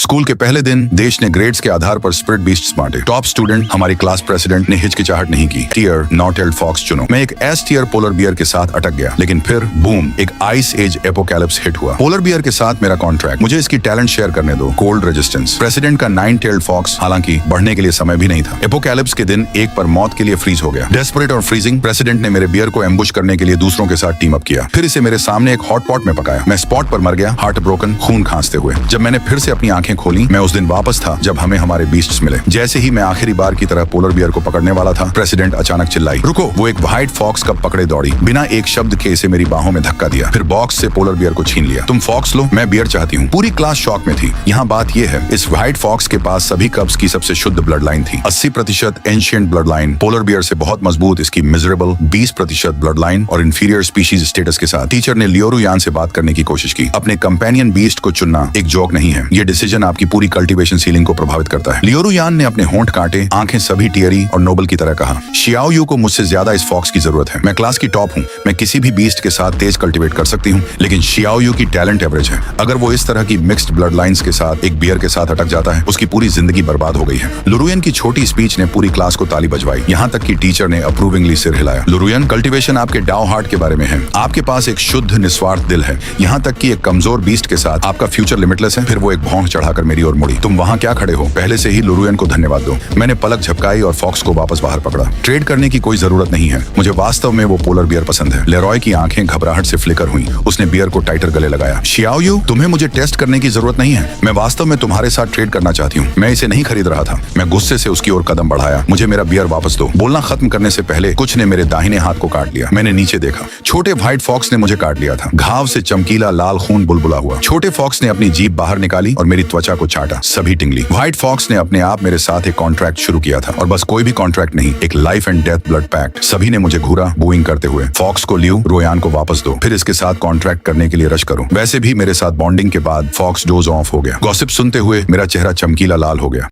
School के पहले दिन देश ने ग्रेड्स के आधार पर स्पिरिट बीस्ट्स बांटे। टॉप स्टूडेंट हमारी क्लास प्रेसिडेंट ने हिचकिचाहट नहीं की। टियर नॉट-टेल्ड फॉक्स चुनो। मैं एक एस टियर पोलर बियर के साथ अटक गया, लेकिन फिर बूम, एक आइस एज एपोकैलिप्स हिट हुआ। पोलर बियर के साथ मेरा कॉन्ट्रैक्ट, मुझे इसकी टैलेंट शेयर करने दो। Cold resistance. प्रेसिडेंट का 9-टेल्ड फॉक्स, हालांकि बढ़ने के लिए समय भी नहीं था। एपोकैलिप्स के दिन एक पर मौत के लिए फ्रीज हो गया। डेस्परेट और फ्रीजिंग, प्रेसिडेंट ने मेरे बियर को एम्बुश करने के लिए दूसरों के साथ टीम अप किया, फिर इसे मेरे सामने एक हॉट पॉट में पकाया। मैं स्पॉट पर मर गया, हार्ट ब्रोकन, खून खांसते हुए। जब मैंने फिर से अपनी आंखें खोली, मैं उस दिन वापस था जब हमें हमारे बीस्ट्स मिले। जैसे ही मैं आखिरी बार की तरह पोलर बियर को पकड़ने वाला था, प्रेसिडेंट अचानक चिल्लाई, रुको। वो एक व्हाइट फॉक्स कब पकड़े दौड़ी, बिना एक शब्द के इसे मेरी बाहों में धक्का दिया, फिर बॉक्स से पोलर बियर को छीन लिया। तुम फॉक्स लो, मैं बियर चाहती हूँ। पूरी क्लास शॉक में थी। यहाँ बात यह है, इस व्हाइट फॉक्स के पास सभी कब्स की सबसे शुद्ध ब्लड लाइन थी। 80% ancient blood line, polar bear से बहुत मजबूत इसकी मिजरेबल 20% ब्लड लाइन और इंफीरियर स्पीशीज स्टेटस के साथ। टीचर ने लियोरू यान से बात करने की कोशिश की। अपने कंपेनियन बीस्ट को चुनना एक जोक नहीं है, ये डिसीजन आपकी पूरी कल्टीवेशन सीलिंग को प्रभावित करता है। लियोरू यान ने अपने होंठ काटे, आंखें सभी टियरी और नोबल की तरह कहा, शियाओ यू को मुझसे ज्यादा इस फॉक्स की जरूरत है। मैं क्लास की टॉप हूँ, मैं किसी भी बीस्ट के साथ तेज कल्टीवेट कर सकती हूँ, लेकिन शियाओ यू की टैलेंट एवरेज है। अगर वो इस तरह की मिक्स्ड ब्लड लाइंस के साथ एक बियर के साथ अटक जाता है, उसकी पूरी जिंदगी बर्बाद हो गई है। लुरुयन की छोटी स्पीच ने पूरी क्लास को ताली बजवाई, यहाँ तक कि टीचर ने अप्रूविंगली सिर हिलाया। लुरुयन, कल्टीवेशन आपके डाउ हार्ट के बारे में है। आपके पास एक शुद्ध निस्वार्थ दिल है, यहाँ तक कि एक कमजोर बीस्ट के साथ आपका फ्यूचर लिमिटलेस है। फिर वो एक भौंक चढ़ाकर मेरी ओर मुड़ी। तुम वहाँ क्या खड़े हो, पहले से ही लुरुयन को धन्यवाद दो। मैंने पलक झपकाई और फॉक्स को वापस बाहर पकड़ा। ट्रेड करने की कोई जरूरत नहीं है, मुझे वास्तव में वो पोलर बियर पसंद है। लेरॉय की आंखें घबराहट से फ्लिकर हुई। उसने बियर को टाइटर गले लगाया। शियाओ यू, तुम्हें मुझे टेस्ट करने की जरूरत नहीं है, मैं वास्तव में तुम्हारे साथ ट्रेड करना चाहती हूँ। मैं इसे नहीं खरीद रहा था। मैं गुस्से से उसकी ओर कदम बढ़ाया। मुझे मेरा बियर वापस दो। बोलना खत्म करने से पहले कुछ ने मेरे दाहिने हाथ को काट लिया। मैंने नीचे देखा, छोटे व्हाइट फॉक्स ने मुझे काट लिया था। घाव से चमकीला लाल खून बुलबुला हुआ। छोटे फॉक्स ने अपनी जीभ बाहर निकाली और मेरी त्वचा को चाटा, सभी टिंगली। व्हाइट फॉक्स ने अपने आप मेरे साथ एक कॉन्ट्रैक्ट शुरू किया था, और बस कोई भी कॉन्ट्रैक्ट नहीं, एक life and death blood pact. सभी ने मुझे घूरा, बूइंग करते हुए। फॉक्स को लियो, रोयान को वापस दो, फिर इसके साथ कॉन्ट्रैक्ट करने के लिए रश करो। वैसे भी मेरे साथ बॉन्डिंग के बाद फॉक्स डोज ऑफ हो गया। गॉसिप सुनते हुए मेरा चेहरा चमकीला लाल हो गया।